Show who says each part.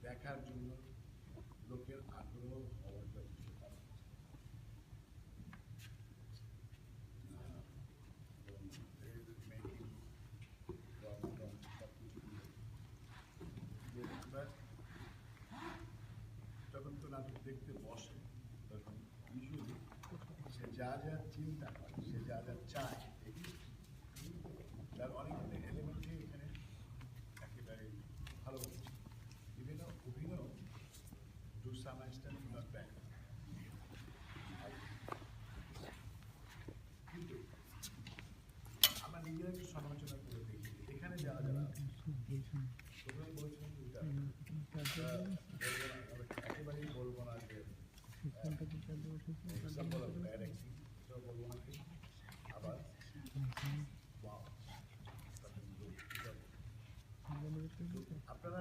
Speaker 1: দেখার জন্য লোকের আগ্রহ হওয়ার জন্য যখন তো নাটক দেখতে বসে তখন ইউজুয়ালি সে যা যা চিন্তা করে, সে যা যা চায়, তার অনেকগুলো এলিমেন্টই এখানে একেবারে ভালো হচ্ছে। বিভিন্ন অভিনয় to some extent not bad, কিন্তু আমরা নিজেরা একটু সমালোচনা করে দেখি এখানে যারা যারা প্রথমে বলেছিলাম একেবারেই বলবো না যে এক্সাম্পল অফ ব্যাড অ্যাক্টিং, বলবো না, আবার আপনারা